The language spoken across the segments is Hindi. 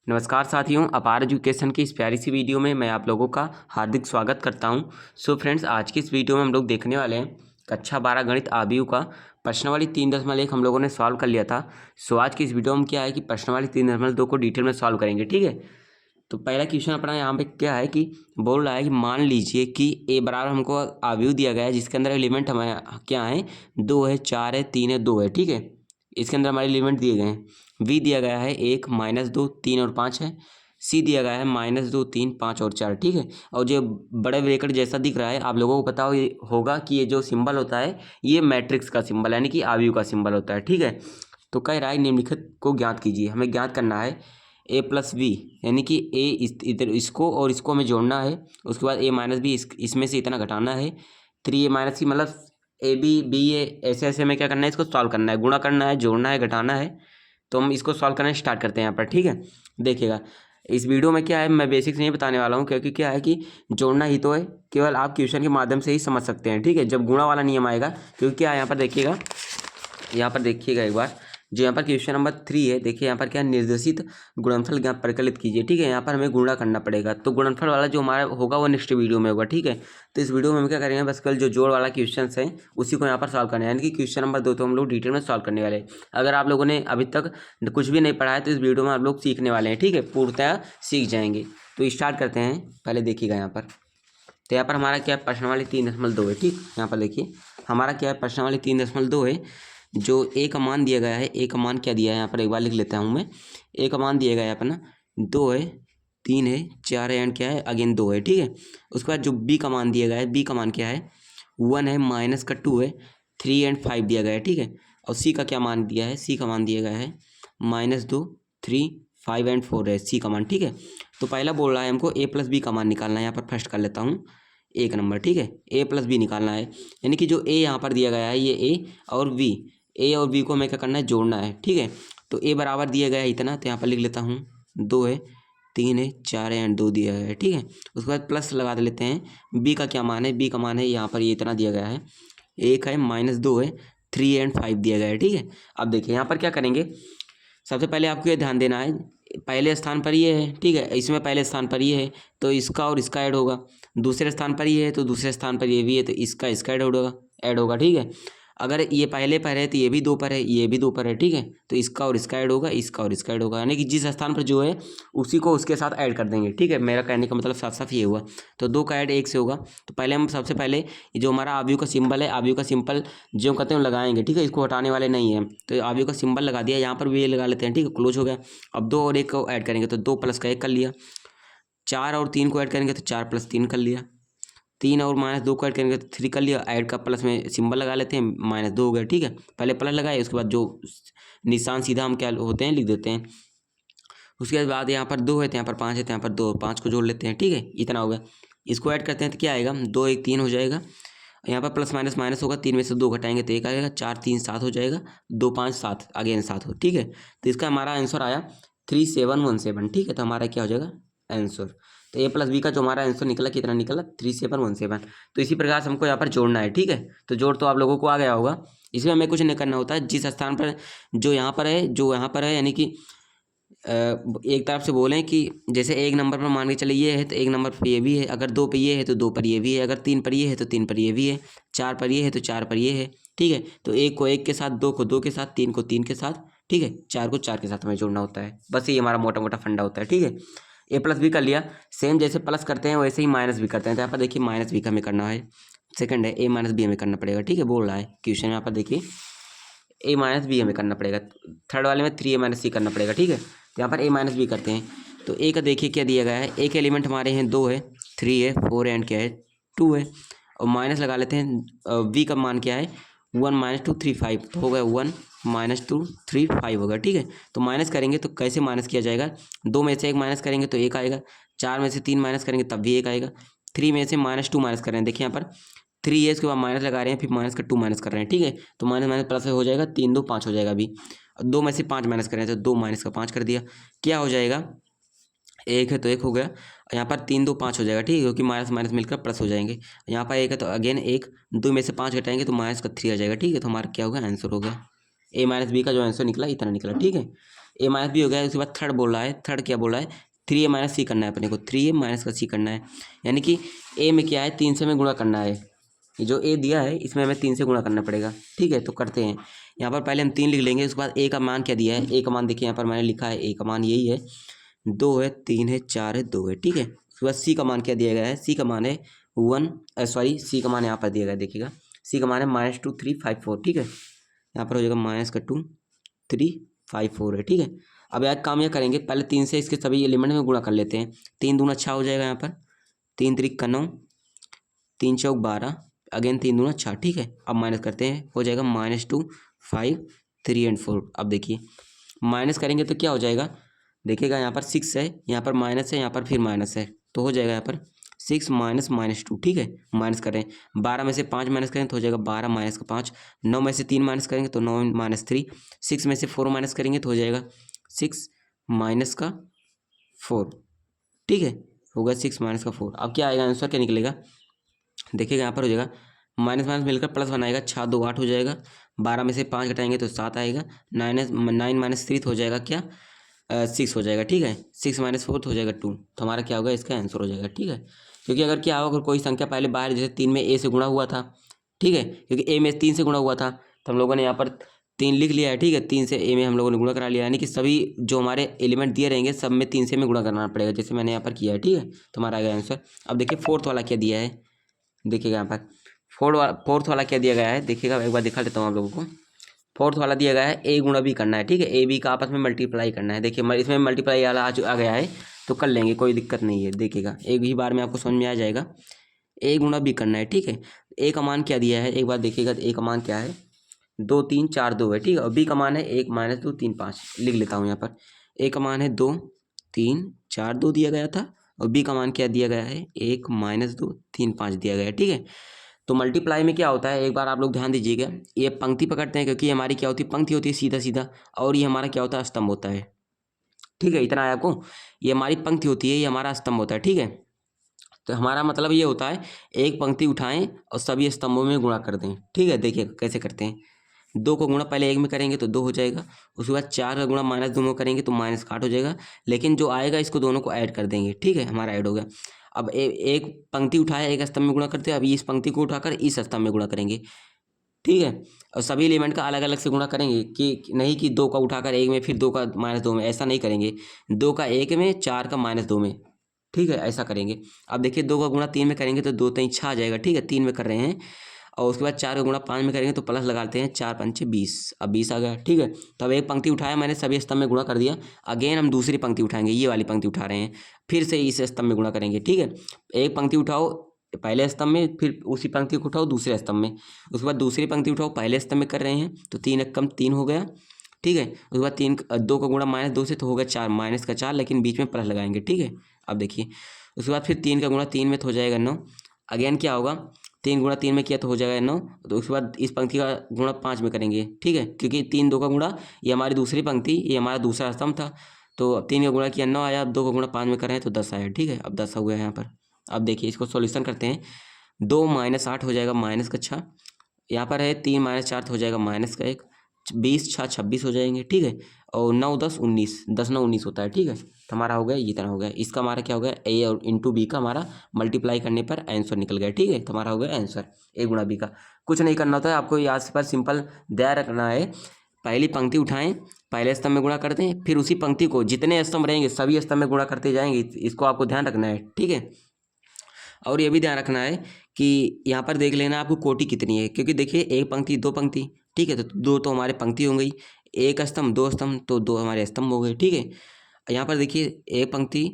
नमस्कार साथियों, अपार एजुकेशन की इस प्यारी सी वीडियो में मैं आप लोगों का हार्दिक स्वागत करता हूं। सो फ्रेंड्स, आज की इस वीडियो में हम लोग देखने वाले हैं कक्षा 12 गणित आबीयू का प्रश्नावली 3.1 हम लोगों ने सॉल्व कर लिया था। सो आज की इस वीडियो में क्या है कि प्रश्नावली 3.2 को डिटेल में सॉल्व करेंगे। ठीक है, तो पहला क्वेश्चन अपना यहाँ पे क्या है कि बोल रहा है कि मान लीजिए कि ए बराबर हमको आबीयू दिया गया है जिसके अंदर एलिमेंट हमारे क्या है, 2 है, 4 है, 3 है, 2 है। ठीक है, इसके अंदर हमारे एलिमेंट दिए गए हैं। वी दिया गया है 1, -2, 3 और 5 है। सी दिया गया है -2, 3, 5 और 4। ठीक है, और जो बड़े ब्रैकेट जैसा दिख रहा है आप लोगों को पता होगा कि ये जो सिंबल होता है ये मैट्रिक्स का सिंबल यानी कि आबीयू का सिंबल होता है। ठीक है, तो कह रहा है निम्नलिखित को ज्ञात कीजिए। हमें ज्ञात करना है ए प्लस बी यानी कि ए इधर इसको और इसको हमें जोड़ना है। उसके बाद ए माइनस बी इसमें से इतना घटाना है। 3 ए माइनस सी मतलब ए बी बी ए ऐसे ऐसे हमें क्या करना है, इसको सॉल्व करना है, गुणा करना है, जोड़ना है, घटाना है। तो हम इसको सॉल्व करना स्टार्ट करते हैं यहाँ पर। ठीक है, देखिएगा इस वीडियो में क्या है मैं बेसिक्स नहीं बताने वाला हूँ क्योंकि क्या है कि जोड़ना ही तो है, केवल आप क्वेश्चन के माध्यम से ही समझ सकते हैं। ठीक है, जब गुणा वाला नियम आएगा, क्योंकि क्या है यहाँ पर देखिएगा, यहाँ पर देखिएगा एक बार जो यहाँ पर क्वेश्चन नंबर 3 है, देखिए यहाँ पर क्या निर्देशित गुणनफल ज्ञात परिकलित कीजिए। ठीक है, यहाँ पर हमें गुणा करना पड़ेगा, तो गुणनफल वाला जो हमारा होगा वो नेक्स्ट वीडियो में होगा। ठीक है, तो इस वीडियो में हम क्या करेंगे, बस कल जो जोड़ वाला क्वेश्चन है उसी को यहाँ पर सॉल्व करना है, यानी कि क्वेश्चन नंबर 2 तो हम लोग डिटेल में सॉल्व करने वाले हैं। अगर आप लोगों ने अभी तक कुछ भी नहीं पढ़ा है तो इस वीडियो में आप लोग सीखने वाले हैं। ठीक है, पूर्णतः सीख जाएंगे। तो स्टार्ट करते हैं, पहले देखिएगा यहाँ पर। तो यहाँ पर हमारा क्या है, प्रश्नावली 3.2 है। ठीक, यहाँ पर देखिए हमारा क्या है, प्रश्नावली 3.2 है। जो ए का मान दिया गया है, ए का मान क्या दिया है यहाँ पर एक बार लिख लेता हूँ मैं। ए का मान दिया गया है अपना 2 है, 3 है, 4 है एंड क्या है अगेन 2 है। ठीक है, उसके बाद जो बी का मान दिया गया है, बी का मान क्या है 1 है, माइनस का 2 है, 3 एंड 5 दिया गया है। ठीक है, और सी का क्या मान दिया है, सी का मान दिया गया है -2, 3, 5 एंड 4 है सी का मान। ठीक है, तो पहला बोल रहा है हमको ए प्लस बी का मान निकालना है। यहाँ पर फर्स्ट कर लेता हूँ 1 नंबर। ठीक है, ए प्लस बी निकालना है, यानी कि जो ए यहाँ पर दिया गया है ये ए और बी, ए और बी को हमें क्या करना है, जोड़ना है। ठीक है, तो ए बराबर दिया गया है इतना, तो यहाँ पर लिख लेता हूँ 2 है, 3 है, 4 है एंड 2 दिया गया है। ठीक है, उसके बाद प्लस लगा लेते हैं। बी का क्या मान है, बी का मान है यहाँ पर ये इतना दिया गया है, 1 है, -2 है, 3 एंड 5 दिया गया है। ठीक है, अब देखिए यहाँ पर क्या करेंगे, सबसे पहले आपको ये ध्यान देना है पहले स्थान पर ये है। ठीक है, इसमें पहले स्थान पर ये है तो इसका और इसका ऐड होगा। दूसरे स्थान पर ये है तो दूसरे स्थान पर ये भी है तो इसका इसका ऐड होगा। ठीक है, अगर ये पहले पर है तो ये भी 2 पर है, ये भी 2 पर है। ठीक है, तो इसका और इसका ऐड होगा, इसका और इसका ऐड होगा, यानी कि जिस स्थान पर जो है उसी को उसके साथ ऐड कर देंगे। ठीक है, मेरा कहने का मतलब साफ साफ ये हुआ। तो 2 का ऐड 1 से होगा। तो पहले हम सबसे पहले जो हमारा आबीयू का सिंबल है, आबीयू का सिंबल जो कहते हैं लगाएंगे। ठीक है, इसको हटाने वाले नहीं है, तो आबीयू का सिंबल लगा दिया, यहाँ पर भी ये लगा लेते हैं। ठीक है, क्लोज हो गया। अब 2 और 1 को ऐड करेंगे तो 2 प्लस का 1 कर लिया। 4 और 3 को ऐड करेंगे तो 4 प्लस 3 कर लिया। 3 और -2 को ऐड करेंगे तो 3 कर लिया। ऐड का प्लस में सिंबल लगा लेते हैं, -2 हो गया। ठीक है, पहले प्लस लगाए, उसके बाद जो निशान सीधा हम क्या होते हैं लिख देते हैं। उसके बाद यहाँ पर 2 है तो यहाँ पर 5 है तो यहाँ पर 2 और 5 को जोड़ लेते हैं। ठीक है, इतना हो गया। इसको ऐड करते हैं तो क्या आएगा, 2 1 3 हो जाएगा। यहाँ पर प्लस माइनस माइनस होगा, 3 में से 2 घटाएंगे तो 1 आएगा, 4 3 7 हो जाएगा, 2 5 7 अगेन 7 हो। ठीक है, तो इसका हमारा आंसर आया 3717। ठीक है, तो हमारा क्या हो जाएगा आंसर। तो ए प्लस बी का जो हमारा आंसर निकला कितना निकला 3717। तो इसी प्रकार से हमको यहाँ पर जोड़ना है। ठीक है, तो जोड़ तो आप लोगों को आ गया होगा। इसमें हमें कुछ नहीं करना होता है, जिस स्थान पर जो यहाँ पर है, जो यहाँ पर है, यानी कि एक तरफ से बोलें कि जैसे 1 नंबर पर मान के चले ये है तो 1 नंबर पर ये भी है, अगर 2 पे ये है तो 2 पर ये भी है, अगर 3 पर ये है तो 3 पर ये भी है, 4 पर ये है तो 4 पर ये है। ठीक है, तो 1 को 1 के साथ, 2 को 2 के साथ, 3 को 3 के साथ, ठीक है, 4 को 4 के साथ हमें जोड़ना होता है। बस ये हमारा मोटा मोटा फंडा होता है। ठीक है, ए प्लस बी कर लिया, सेम जैसे प्लस करते हैं वैसे ही माइनस भी करते हैं। तो यहाँ पर देखिए माइनस बी का हमें करना है, सेकंड है ए माइनस बी हमें करना पड़ेगा। ठीक है, बोल रहा है क्वेश्चन, यहाँ पर देखिए ए माइनस बी हमें करना पड़ेगा, थर्ड वाले में 3 ए माइनस सी करना पड़ेगा। ठीक है, तो यहाँ पर ए माइनस बी करते हैं। तो ए का देखिए क्या दिया गया है, ए के एलिमेंट हमारे हैं 2 है, 3 है, 4 है एंड क्या है 2 है, और माइनस लगा लेते हैं। बी का मान क्या है 1 -2 3 5, तो हो गया 1 -2 3 5 होगा। ठीक है, तो माइनस करेंगे तो कैसे माइनस किया जाएगा, 2 में से 1 माइनस करेंगे तो 1 आएगा, 4 में से 3 माइनस करेंगे तब भी 1 आएगा, 3 में से -2 माइनस कर रहे हैं, देखिए यहाँ पर 3 है, इसके बाद माइनस लगा रहे हैं, फिर माइनस का 2 माइनस कर रहे हैं। ठीक है, तो माइनस माइनस प्लस हो जाएगा, 3 2 5 हो जाएगा अभी। 2 में से 5 माइनस करें तो 2 माइनस का 5 कर दिया, क्या हो जाएगा 1 है तो 1 हो गया। यहाँ पर 3 2 5 हो जाएगा। ठीक है, क्योंकि माइनस माइनस मिलकर प्लस हो जाएंगे। यहाँ पर 1 है तो अगेन 1, 2 में से 5 घटाएंगे तो माइनस का 3 आ जाएगा। ठीक है, तो हमारा क्या होगा आंसर हो गया। ए माइनस बी का जो आंसर निकला इतना निकला। ठीक है, ए माइनस बी हो गया। उसके बाद थर्ड बोल रहा है, थर्ड क्या बोल रहा है, 3a माइनस सी करना है अपने को, 3a माइनस का सी करना है। यानी कि ए में क्या है, 3 से हमें गुणा करना है। ये जो ए दिया है इसमें हमें 3 से गुणा करना पड़ेगा। ठीक है, तो करते हैं। यहाँ पर पहले हम 3 लिख लेंगे। उसके बाद ए का मान क्या दिया है, ए का मान देखिए यहाँ पर मैंने लिखा है, ए का मान यही है, 2 है, 3 है, 4 है, 2 है। ठीक है, उसके बाद सी का मान क्या दिया गया है, सी का मान है 1, सॉरी सी का मान यहाँ पर दिया गया है, देखिएगा सी का मान है -2 3 5 4। ठीक है, यहाँ पर हो जाएगा -2 3 5 4 है। ठीक है, अब यार काम यह करेंगे, पहले 3 से इसके सभी एलिमेंट में गुणा कर लेते हैं। 3 दूना 6 हो जाएगा, यहाँ पर 3 3 का 9, 3 चौक 12, अगेन 3 दूना 6। ठीक है, अब माइनस करते हैं, हो जाएगा -2 5 3 एंड 4। अब देखिए माइनस करेंगे तो क्या हो जाएगा, देखिएगा यहाँ पर 6 है, यहाँ पर माइनस है, यहाँ पर फिर माइनस है, तो हो जाएगा यहाँ पर 6 माइनस -2। ठीक है, माइनस करें, 12 में से 5 माइनस करें तो हो जाएगा 12 माइनस का 5, 9 में से 3 माइनस करेंगे तो 9 माइनस 3, 6 में से 4 माइनस करेंगे तो हो जाएगा 6 माइनस का 4। ठीक है, होगा 6 माइनस का 4। अब क्या आएगा आंसर, क्या निकलेगा, देखिएगा यहाँ पर हो जाएगा माइनस माइनस मिलकर प्लस बनाएगा, 6 2 8 हो जाएगा, 12 में से 5 घटाएंगे तो 7 आएगा, 9 माइनस 3 हो जाएगा क्या, 6 हो जाएगा। ठीक है, 6 माइनस 4 हो जाएगा 2, तो हमारा क्या होगा, इसका आंसर हो जाएगा। ठीक है, क्योंकि अगर क्या होगा, अगर कोई संख्या पहले बाहर जैसे 3 में ए से गुणा हुआ था, ठीक है, क्योंकि ए में 3 से गुणा हुआ था, तो हम लोगों ने यहाँ पर 3 लिख लिया है। ठीक है, 3 से ए में हम लोगों ने गुणा करा लिया, यानी कि सभी जो हमारे एलिमेंट दिए रहेंगे सब में 3 से हमें गुणा करना पड़ेगा, जैसे मैंने यहाँ पर किया है। ठीक है, तो हमारा आ गया आंसर। अब देखिए फोर्थ वाला क्या दिया है, देखिएगा यहाँ पर फोर्थ वाला क्या दिया गया है, देखिएगा एक बार दिखा देता हूँ आप लोगों को। फोर्थ वाला दिया गया है, ए गुणा बी करना है। ठीक है, ए बी का आपस में मल्टीप्लाई करना है। देखिए इसमें मल्टीप्लाई वाला आ गया है, तो कर लेंगे, कोई दिक्कत नहीं है। देखिएगा एक ही बार में आपको समझ में आ जाएगा, ए गुणा बी करना है। ठीक है, ए का मान क्या दिया है, एक बार देखिएगा ए का मान क्या है, 2 3 4 2 है। ठीक है, और बी का मान है 1 -2 3 5, लिख लेता हूँ यहाँ पर। ए का मान है 2 3 4 2 दिया गया था, और बी का मान क्या दिया गया है, 1 -2 3 5 दिया गया है। ठीक है, तो मल्टीप्लाई में क्या होता है, एक बार आप लोग ध्यान दीजिएगा, ये पंक्ति पकड़ते हैं, क्योंकि हमारी क्या होती है, पंक्ति होती है सीधा सीधा, और ये हमारा क्या होता है, स्तंभ होता है। ठीक है, इतना है आपको, ये हमारी पंक्ति होती है, ये हमारा स्तंभ होता है। ठीक है, तो हमारा मतलब ये होता है, एक पंक्ति उठाएं और सभी स्तंभों में गुणा कर दें। ठीक है, देखिए कैसे करते हैं, 2 को गुणा पहले 1 में करेंगे तो 2 हो जाएगा, उसके बाद 4 का गुणा -2 में करेंगे तो -8 हो जाएगा, लेकिन जो आएगा इसको दोनों को ऐड कर देंगे। ठीक है, हमारा ऐड हो गया। अब एक पंक्ति उठाया, एक स्तंभ में गुणा करते हैं, अब इस पंक्ति को उठाकर इस स्तंभ में गुणा करेंगे। ठीक है, और सभी एलिमेंट का अलग अलग से गुणा करेंगे, कि नहीं कि 2 का उठाकर 1 में फिर 2 का -2 में, ऐसा नहीं करेंगे, 2 का 1 में, 4 का -2 में। ठीक है, ऐसा करेंगे। अब देखिए 2 का गुणा 3 में करेंगे तो 2 3 6 आ जाएगा। ठीक है, 3 में कर रहे हैं, और उसके बाद 4 का गुणा 5 में करेंगे तो प्लस लगाते हैं, 4 5 20, अब 20 आ गया। ठीक है, तो अब एक पंक्ति उठाया मैंने, सभी स्तंभ में गुणा कर दिया, अगेन हम दूसरी पंक्ति उठाएंगे, ये वाली पंक्ति उठा रहे हैं, फिर से इस स्तंभ में गुणा करेंगे। ठीक है, एक पंक्ति उठाओ पहले स्तंभ में, फिर उसी पंक्ति को उठाओ दूसरे स्तंभ में, उसके बाद दूसरी पंक्ति उठाओ पहले स्तंभ में कर रहे हैं, तो 3 एक कम 3 हो गया। ठीक है, उसके बाद 2 का गुणा -2 से तो हो गया 4, माइनस का 4, लेकिन बीच में प्लस लगाएंगे। ठीक है, अब देखिए उसके बाद फिर 3 का गुणा 3 में तो हो जाएगा 9, अगेन क्या होगा, 3 गुणा 3 में किया तो हो जाएगा 9, तो उसके बाद इस पंक्ति का गुणा 5 में करेंगे। ठीक है, क्योंकि 3 2 का गुणा, ये हमारी दूसरी पंक्ति, ये हमारा दूसरा स्तंभ था, तो 3 का गुणा किया 9 आया, अब 2 का गुणा 5 में कर रहे हैं तो 10 आया। ठीक है, अब 10 हो गया यहाँ पर। अब देखिए इसको सॉल्यूशन करते हैं, 2 -8 हो जाएगा -6, यहाँ पर है 3 -4 हो जाएगा -1, 20 6 26 हो जाएंगे। ठीक है, और 9 10 19, 10 9 19 होता है। ठीक है, तो हमारा हो गया, ये तरह हो गया, इसका हमारा क्या हो गया, ए और इंटू बी का हमारा मल्टीप्लाई करने पर आंसर निकल गया। ठीक है, तो हमारा हो गया आंसर ए गुणा बी का। कुछ नहीं करना होता है आपको, यहाँ से पर सिंपल ध्यान रखना है, पहली पंक्ति उठाएं, पहले स्तंभ में गुणा करते हैं, फिर उसी पंक्ति को जितने स्तंभ रहेंगे सभी स्तंभ में गुणा करते जाएंगे, इसको आपको ध्यान रखना है। ठीक है, और ये भी ध्यान रखना है कि यहाँ पर देख लेना आपको कोटि कितनी है, क्योंकि देखिए एक पंक्ति 2 पंक्ति। ठीक है, तो 2 तो हमारे पंक्ति हो गई, एक स्तंभ 2 स्तंभ तो 2 हमारे स्तंभ हो गए। ठीक है, यहाँ पर देखिए एक पंक्ति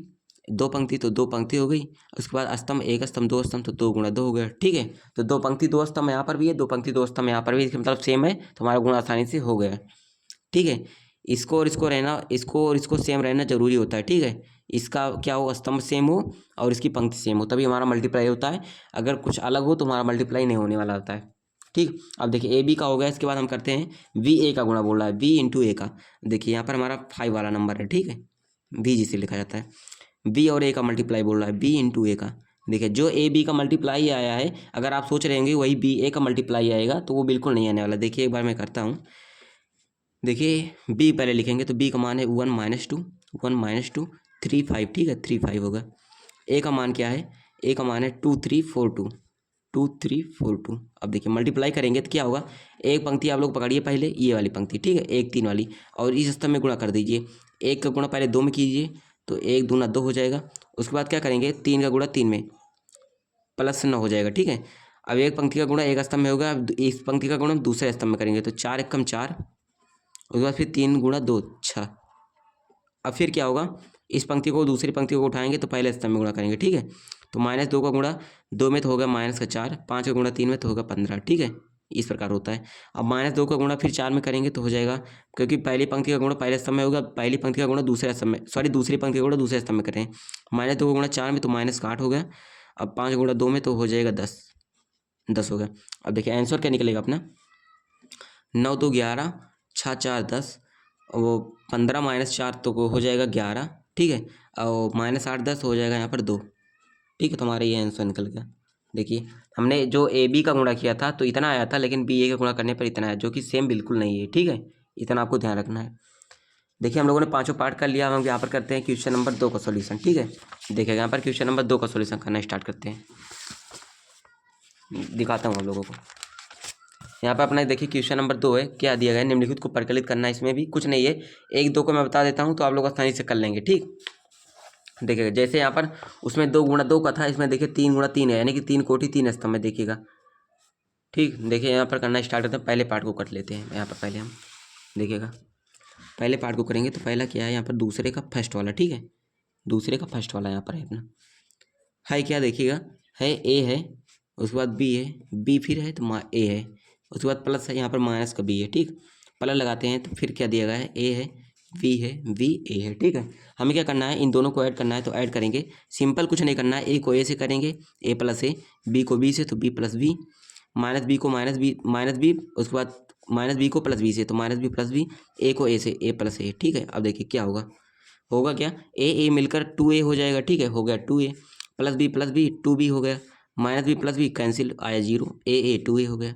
2 पंक्ति तो 2 पंक्ति हो गई, उसके बाद स्तंभ 1 स्तंभ 2 स्तंभ तो 2 गुणा 2 हो गया। ठीक है, तो 2 पंक्ति 2 स्तंभ यहाँ पर भी है, 2 पंक्ति 2 स्तंभ यहाँ पर भी, इसका मतलब सेम है, तो हमारा गुणा आसानी से हो गया। ठीक है, इसको और इसको रहना, इसको और इसको सेम रहना जरूरी होता है। ठीक है, इसका क्या हो, स्तंभ सेम हो और इसकी पंक्ति सेम हो, तभी हमारा मल्टीप्लाई होता है, अगर कुछ अलग हो तो हमारा मल्टीप्लाई नहीं होने वाला होता है। ठीक, अब देखिए ए बी का हो गया, इसके बाद हम करते हैं वी ए का गुणा बोल रहा है, वी इंटू ए का। देखिए यहाँ पर हमारा 5 वाला नंबर है। ठीक है, वी जिसे लिखा जाता है, बी और ए का मल्टीप्लाई बोल रहा है, बी इंटू ए का। देखिए जो ए बी का मल्टीप्लाई आया है, अगर आप सोच रहे होंगे वही बी ए का मल्टीप्लाई आएगा, तो वो बिल्कुल नहीं आने वाला। देखिए एक बार मैं करता हूँ, देखिए बी पहले लिखेंगे तो बी का मान है 1 - 2 1 - 2 3 5, ठीक है 3 5 होगा। ए का मान क्या है, ए का मान है 2 3 4 2 2 3 4 2। अब देखिए मल्टीप्लाई करेंगे तो क्या होगा, एक पंक्ति आप लोग पकड़िए पहले ये वाली पंक्ति, ठीक है 1 3 वाली, और इस स्तंभ में गुणा कर दीजिए। 1 का गुणा पहले 2 में कीजिए तो 1 दूना 2 हो जाएगा। उसके बाद क्या करेंगे, 3 का गुणा 3 में प्लस 9 हो जाएगा, ठीक है। अब एक पंक्ति का गुणा एक स्तंभ में होगा, अब इस पंक्ति का गुणा दूसरे स्तंभ में करेंगे तो 4 एकम 4, उसके बाद फिर 3 गुणा 2 6। अब फिर क्या होगा, इस पंक्ति को दूसरी पंक्ति को उठाएंगे तो पहले स्तंभ में गुणा करेंगे, ठीक है। तो -2 का गुणा 2 में तो होगा -4, 5 का गुणा 3 में तो होगा 15, ठीक है। इस प्रकार होता है। अब -2 का गुणा फिर 4 में करेंगे तो हो जाएगा, क्योंकि पहली पंक्ति का गुणा पहले स्तंभ में होगा, पहली पंक्ति का गुणा दूसरे स्तंभ में, सॉरी दूसरी पंक्ति का गुणा दूसरे स्तंभ में करें। -2 का गुणा 4 में तो -8 हो गया। अब 5 गुणा 2 में तो हो जाएगा 10 हो गया। अब देखिए आंसर क्या निकलेगा अपना, 9 2 11, 6 4 10, वो 15 -4 तो हो जाएगा 11, ठीक है। और -8 10 हो जाएगा यहाँ पर 2, ठीक है। तो हमारा ये आंसर निकल गया। देखिए हमने जो ए बी का गुणा किया था तो इतना आया था, लेकिन बी ए का गुणा करने पर इतना आया, जो कि सेम बिल्कुल नहीं है, ठीक है। इतना आपको ध्यान रखना है। देखिए हम लोगों ने पांचों पार्ट कर लिया। हम यहाँ पर करते हैं क्वेश्चन नंबर 2 का सॉल्यूशन, ठीक है। देखिएगा यहाँ पर क्वेश्चन नंबर 2 का सॉल्यूशन करना स्टार्ट करते हैं। दिखाता हूँ आप लोगों को। यहाँ पर अपना देखिए क्वेश्चन नंबर 2 है, क्या दिया गया है, निम्नलिखित को परिकलित करना है। इसमें भी कुछ नहीं है, 1 2 को मैं बता देता हूँ तो आप लोग आसानी से कर लेंगे, ठीक। देखिएगा जैसे यहाँ पर उसमें 2 गुणा 2 का था, इसमें देखिए 3 गुणा 3 है, यानी कि 3 कोटि 3 स्तंभ में, देखिएगा, ठीक। देखिए यहाँ पर करना स्टार्ट करते हैं। पहले पार्ट को कर लेते हैं यहाँ पर पहले हम, देखिएगा पहले पार्ट को करेंगे तो पहला क्या है यहाँ पर, दूसरे का फर्स्ट वाला, ठीक है। दूसरे का फर्स्ट वाला यहाँ पर है अपना, है क्या, देखिएगा है ए है, उसके बाद बी है, बी फिर है तो ए है, उसके बाद प्लस है यहाँ पर माइनस का बी है, ठीक। प्लस लगाते हैं तो फिर क्या दिया गया है, ए है, वी है, वी ए है, ठीक है। हमें क्या करना है, इन दोनों को ऐड करना है तो ऐड करेंगे। सिंपल कुछ नहीं करना है, ए को ए से करेंगे, ए प्लस ए, बी को बी से तो B plus B, minus B को माइनस बी, उसके बाद माइनस बी को प्लस बी से तो minus B plus B, A को ए से ए प्लस ए, ठीक है। अब देखिए क्या होगा क्या, ए मिलकर 2a हो जाएगा, ठीक है। हो गया 2a प्लस बी 2b हो गया, minus B plus B cancel आया 0, ए 2a हो गया।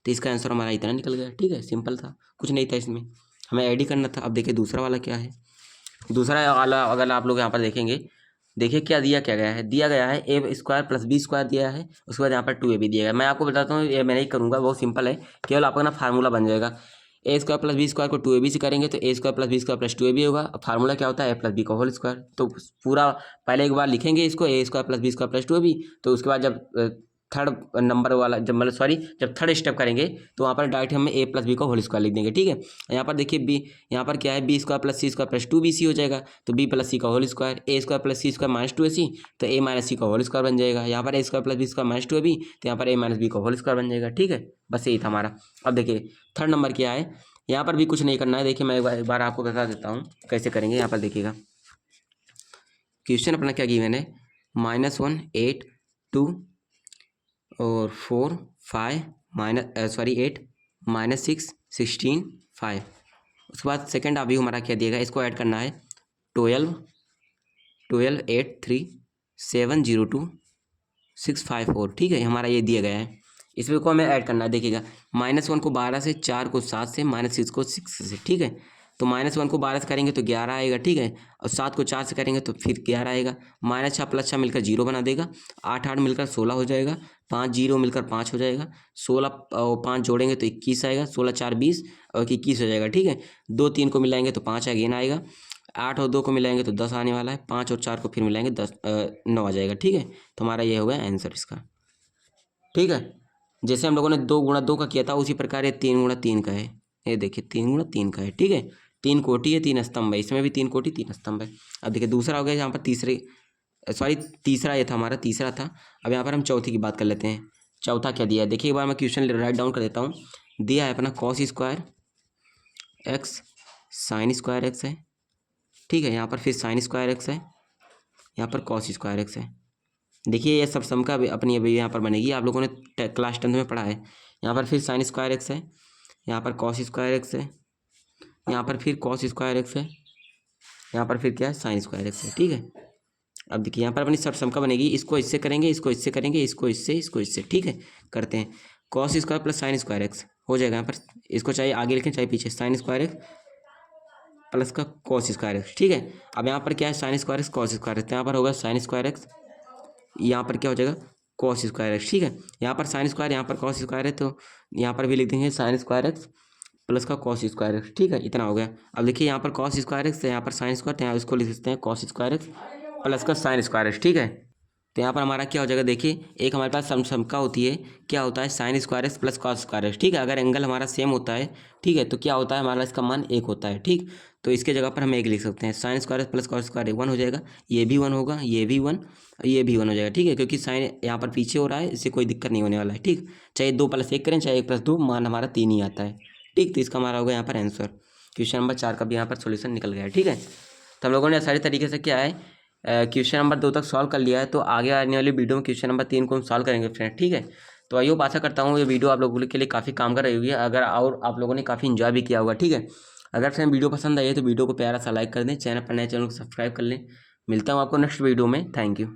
तो इसका आंसर हमारा इतना निकल गया, ठीक है। सिंपल था, कुछ नहीं था इसमें, हमें ऐड ही करना था। अब देखिए दूसरा वाला क्या है। दूसरा वाला अगर आप लोग यहाँ पर देखेंगे, देखिए क्या गया है, दिया गया है ए स्क्वायर प्लस बी स्क्वायर दिया है, उसके बाद यहाँ पर 2a भी दिया गया है। मैं आपको बताता हूँ, ये मैं नहीं करूँगा, बहुत सिंपल है, केवल आपका ना फार्मूला बन जाएगा। A square plus b square को 2ab से करेंगे तो a square plus b square plus 2ab होगा। फार्मूला क्या होता है, ए प्लस बी का होल स्क्वायर। तो पूरा पहले एक बार लिखेंगे इसको, a square plus b square plus 2ab। तो उसके बाद जब थर्ड नंबर वाला जब थर्ड स्टेप करेंगे तो वहाँ पर डायरेक्ट हम ए प्लस बी का होल स्क्वायर लिख देंगे, ठीक है। यहाँ पर देखिए बी, यहाँ पर क्या है, बी स्क्वायर प्लस सी स्क्वायर प्लस 2bc हो जाएगा, तो बी प्लस सी का होल स्क्वायर, ए स्क्वायर प्लस सी स्क्वायर माइनस 2ac, तो ए माइनस सी का होल स्क्वायर बन जाएगा। यहाँ पर a square plus b square minus 2ab, तो यहाँ पर ए माइनस बी का होल स्क्वायर बन जाएगा, ठीक है। बस यही था हमारा। अब देखिए थर्ड नंबर क्या है, यहाँ पर भी कुछ नहीं करना है। देखिए मैं एक बार आपको बता देता हूँ कैसे करेंगे। यहाँ पर देखिएगा क्वेश्चन अपना क्या गिवन है, -1 8 2 और 4 5 8 -6 16 5। उसके बाद सेकंड अभी हमारा क्या दिएगा, इसको ऐड करना है 12 8 3 7 0 2 6 5 4, ठीक है। हमारा ये दिया गया है, इसमें को हमें ऐड करना है। देखिएगा -1 को 12 से, 4 को 7 से, -6 को 6 से, ठीक है। तो -1 को 12 से करेंगे तो 11 आएगा, ठीक है। और 7 को 4 से करेंगे तो फिर 11 आएगा। -6 + 6 मिलकर 0 बना देगा, 8 8 मिलकर 16 हो जाएगा, 5 0 मिलकर 5 हो जाएगा, 16 और 5 जोड़ेंगे तो 21 आएगा, 16 4 20 और 21 हो जाएगा, ठीक है। 2 3 को मिलाएंगे तो 5 अगेन आएगा, 8 और 2 को मिलाएंगे तो 10 आने वाला है, 5 और 4 को फिर मिलाएंगे 9 आ जाएगा, ठीक है। तो हमारा ये हो गया आंसर इसका, ठीक है। जैसे हम लोगों ने 2 गुणा 2 का किया था, उसी प्रकार ये 3 गुणा 3 का है। ये देखिए 3 गुणा 3 का है, ठीक है। 3 कोटि है, 3 स्तंभ है, इसमें भी 3 कोटि 3 स्तंभ है। अब देखिए दूसरा हो गया, यहाँ पर तीसरा ये था हमारा, तीसरा था। अब यहाँ पर हम चौथी की बात कर लेते हैं। चौथा क्या दिया है, देखिए एक बार मैं क्वेश्चन राइट डाउन कर देता हूँ। दिया है अपना cos square x sine square x है, ठीक है। यहाँ पर फिर साइन स्क्वायर एक्स है, यहाँ पर कॉस स्क्वायर एक्स है। देखिए ये सब सम का अपनी अभी यहाँ पर बनेगी, आप लोगों ने क्लास 10 में पढ़ा है। यहाँ पर फिर साइन स्क्वायर एक्स है, यहाँ पर कॉस स्क्वायर एक्स है, यहाँ पर फिर कॉस स्क्वायर एक्स है, यहाँ पर फिर क्या है, साइन स्क्वायर एक्स है, ठीक है। अब देखिए यहाँ पर अपनी सब सम का बनेगी, इसको इससे करेंगे, इसको इससे करेंगे, इसको इससे, इसको इससे, ठीक है। करते हैं cos square plus sine square x, हो जाएगा यहाँ पर, इसको चाहे आगे लिखें चाहे पीछे, साइन स्क्वायर एक्स प्लस का कॉस स्क्वायर एक्स। ठीक है, अब यहाँ पर क्या है, sine square x cos square x, तो यहाँ पर होगा साइन स्क्वायर एक्स, यहाँ पर क्या हो जाएगा कॉस स्क्वायर एक्स। ठीक है, यहाँ पर साइन स्क्वायर यहाँ पर कॉस स्क्वायर है, तो यहाँ पर भी लिख देंगे साइन स्क्वायर एक्स प्लस का कॉस स्क्वायर एक्स। ठीक है, इतना हो गया। अब देखिए यहाँ पर कॉस स्क्वायर एक्स, यहाँ पर साइन स्क्वायर, तो यहाँ इसको लिख सकते हैं कॉस स्क्वायर एक्स प्लस का साइन स्क्वायर एक्स। ठीक है, तो यहाँ पर हमारा क्या हो जाएगा, देखिए एक हमारे पास समका होती है, क्या होता है sine square x plus cos square x. ठीक है, अगर एंगल हमारा सेम होता है, ठीक है, तो क्या होता है हमारा इसका मान 1 होता है। ठीक, तो इसके जगह पर हम 1 लिख सकते हैं, sine square x plus cos square x 1 हो जाएगा, ये भी 1 होगा, ये भी 1, ये भी 1 हो जाएगा। ठीक है, क्योंकि साइन यहाँ पर पीछे हो रहा है, इससे कोई दिक्कत नहीं होने वाला है। ठीक, चाहे 2 + 1 करें चाहे 1 + 2, मान हमारा 3 ही आता है। ठीक, तो इसका हमारा होगा यहाँ पर आंसर। क्वेश्चन नंबर 4 का भी यहाँ पर सोल्यूशन निकल गया है। ठीक है, तो हम लोगों ने सारे तरीके से क्या है क्वेश्चन नंबर 2 तक सॉल्व कर लिया है। तो आगे आने वाली वीडियो में क्वेश्चन नंबर 3 को हम सॉल्व करेंगे फ्रेंड। ठीक है, तो आइए आशा करता हूँ ये वीडियो आप लोगों के लिए काफ़ी काम कर रही होगी, अगर और आप लोगों ने काफ़ी इन्जॉय भी किया होगा। ठीक है, अगर फ्रेंड वीडियो पसंद आई है तो वीडियो को प्यारा सा लाइक कर दें, चैनल पर नए चैनल को सब्सक्राइब कर लें। मिलता हूँ आपको नेक्स्ट वीडियो में, थैंक यू।